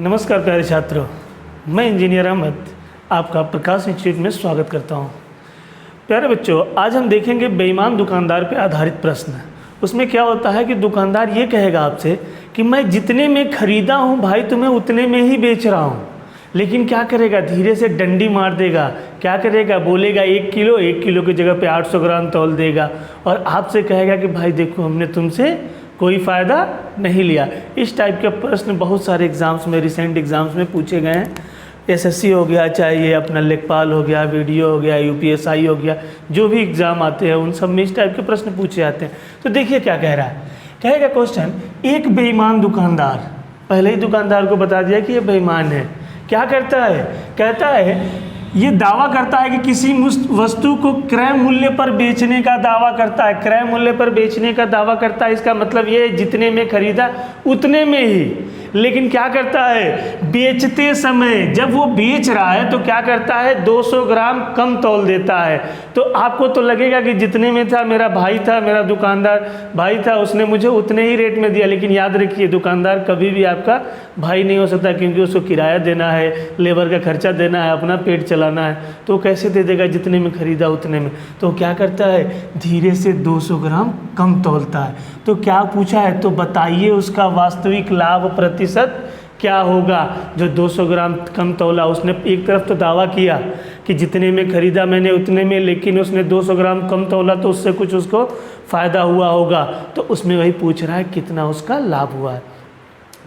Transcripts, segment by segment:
नमस्कार प्यारे छात्रों, मैं इंजीनियर अहमद आपका प्रकाश इंस्टीट्यूट में स्वागत करता हूं। प्यारे बच्चों, आज हम देखेंगे बेईमान दुकानदार पर आधारित प्रश्न। उसमें क्या होता है कि दुकानदार ये कहेगा आपसे कि मैं जितने में ख़रीदा हूं भाई तुम्हें उतने में ही बेच रहा हूं, लेकिन क्या करेगा, धीरे से डंडी मार देगा। क्या करेगा, बोलेगा 1 किलो की जगह पे 800 ग्राम तौल देगा और आपसे कहेगा कि भाई देखो हमने तुमसे कोई फ़ायदा नहीं लिया। इस टाइप के प्रश्न बहुत सारे एग्ज़ाम्स में, रिसेंट एग्ज़ाम्स में पूछे गए हैं। एसएससी हो गया, चाहे ये अपना लेखपाल हो गया, वीडियो हो गया, यूपीएसआई हो गया, जो भी एग्ज़ाम आते हैं उन सब में इस टाइप के प्रश्न पूछे जाते हैं। तो देखिए क्या कह रहा है, कहेगा क्वेश्चन, एक बेईमान दुकानदार, पहले ही दुकानदार को बता दिया कि ये बेईमान है। क्या करता है, कहता है ये दावा करता है कि किसी वस्तु को क्रय मूल्य पर बेचने का दावा करता है। क्रय मूल्य पर बेचने का दावा करता है, इसका मतलब ये जितने में खरीदा उतने में ही। लेकिन क्या करता है, बेचते समय जब वो बेच रहा है तो क्या करता है, 200 ग्राम कम तौल देता है। तो आपको तो लगेगा कि जितने में था, मेरा भाई था, मेरा दुकानदार भाई था, उसने मुझे उतने ही रेट में दिया। लेकिन याद रखिए, दुकानदार कभी भी आपका भाई नहीं हो सकता, क्योंकि उसको किराया देना है, लेबर का खर्चा देना है, अपना पेट चलाना है। तो कैसे दे देगा जितने में खरीदा उतने में। तो क्या करता है, धीरे से 200 ग्राम कम तौलता है। तो क्या पूछा है, तो बताइए उसका वास्तविक लाभ प्रतिशत क्या होगा। जो 200 ग्राम कम तौला, उसने एक तरफ तो दावा किया कि जितने में खरीदा मैंने उतने में, लेकिन उसने 200 ग्राम कम तौला तो उससे कुछ उसको फ़ायदा हुआ होगा। तो उसमें वही पूछ रहा है कितना उसका लाभ हुआ है।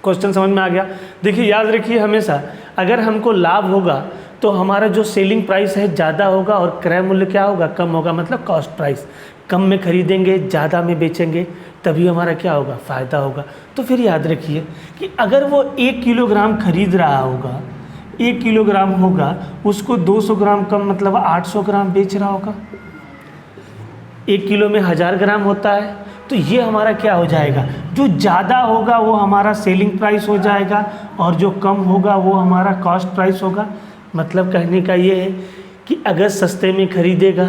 क्वेश्चन समझ में आ गया। देखिए याद रखिए, हमेशा अगर हमको लाभ होगा तो हमारा जो सेलिंग प्राइस है ज़्यादा होगा और क्रय मूल्य क्या होगा, कम होगा। मतलब कॉस्ट प्राइस, कम में खरीदेंगे ज़्यादा में बेचेंगे, तभी हमारा क्या होगा, फ़ायदा होगा। तो फिर याद रखिए कि अगर वो 1 किलोग्राम खरीद रहा होगा, 1 किलोग्राम होगा, उसको 200 ग्राम कम मतलब 800 ग्राम बेच रहा होगा। 1 किलो में 1000 ग्राम होता है, तो ये हमारा क्या हो जाएगा, जो ज़्यादा होगा वो हमारा सेलिंग प्राइस हो जाएगा और जो कम होगा वो हमारा कॉस्ट प्राइस होगा। मतलब कहने का ये है कि अगर सस्ते में खरीदेगा,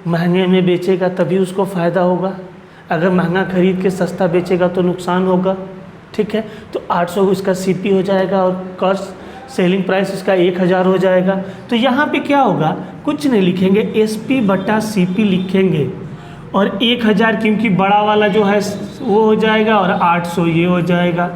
महंगे में बेचेगा, तभी उसको फ़ायदा होगा। अगर महंगा खरीद के सस्ता बेचेगा तो नुकसान होगा। ठीक है, तो 800 इसका सीपी हो जाएगा और कॉस्ट सेलिंग प्राइस इसका 1000 हो जाएगा। तो यहाँ पे क्या होगा, कुछ नहीं लिखेंगे, एसपी बटा सीपी लिखेंगे और 1000 क्योंकि बड़ा वाला जो है वो हो जाएगा और 800 ये हो जाएगा।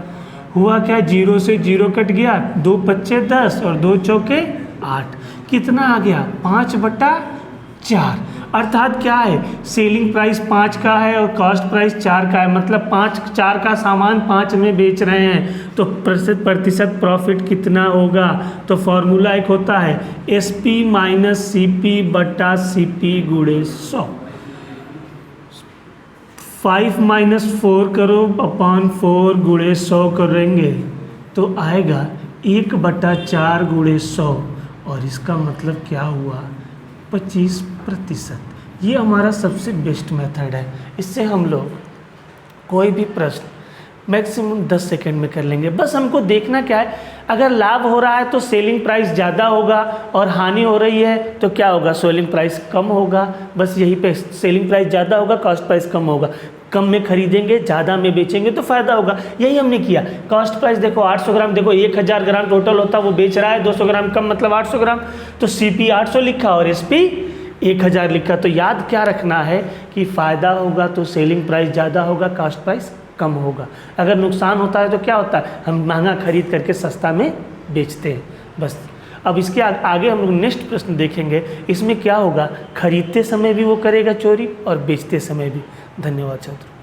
हुआ क्या, 0 से 0 कट गया, 2 पच्चे 10 और 2 चौके 8, कितना आ गया, 5/4। अर्थात क्या है, सेलिंग प्राइस 5 का है और कॉस्ट प्राइस 4 का है। मतलब 4 का सामान 5 में बेच रहे हैं, तो प्रतिशत प्रॉफिट कितना होगा। तो फॉर्मूला एक होता है एसपी माइनस सीपी बटा सीपी गुणे 100। 5 - 4 करो अपॉन 4 गुणे 100 करेंगे तो आएगा 1/4 गुणे 100 और इसका मतलब क्या हुआ, 25%। ये हमारा सबसे बेस्ट मेथड है। इससे हम लोग कोई भी प्रश्न मैक्सिमम 10 सेकंड में कर लेंगे। बस हमको देखना क्या है, अगर लाभ हो रहा है तो सेलिंग प्राइस ज़्यादा होगा और हानि हो रही है तो क्या होगा, सेलिंग प्राइस कम होगा। बस यही पे, सेलिंग प्राइस ज़्यादा होगा, कॉस्ट प्राइस कम होगा। कम में खरीदेंगे, ज़्यादा में बेचेंगे तो फ़ायदा होगा। यही हमने किया। कॉस्ट प्राइस देखो 800 ग्राम, देखो 1000 ग्राम टोटल होता, वो बेच रहा है 200 ग्राम कम मतलब 800 ग्राम, तो सीपी 800 लिखा और एसपी 1000 लिखा। तो याद क्या रखना है कि फ़ायदा होगा तो सेलिंग प्राइस ज़्यादा होगा, कॉस्ट प्राइस कम होगा। अगर नुकसान होता है तो क्या होता है, हम महंगा खरीद करके सस्ता में बेचते हैं। बस अब इसके आगे हम लोग नेक्स्ट प्रश्न देखेंगे। इसमें क्या होगा, खरीदते समय भी वो करेगा चोरी और बेचते समय भी। धन्यवाद छात्रों।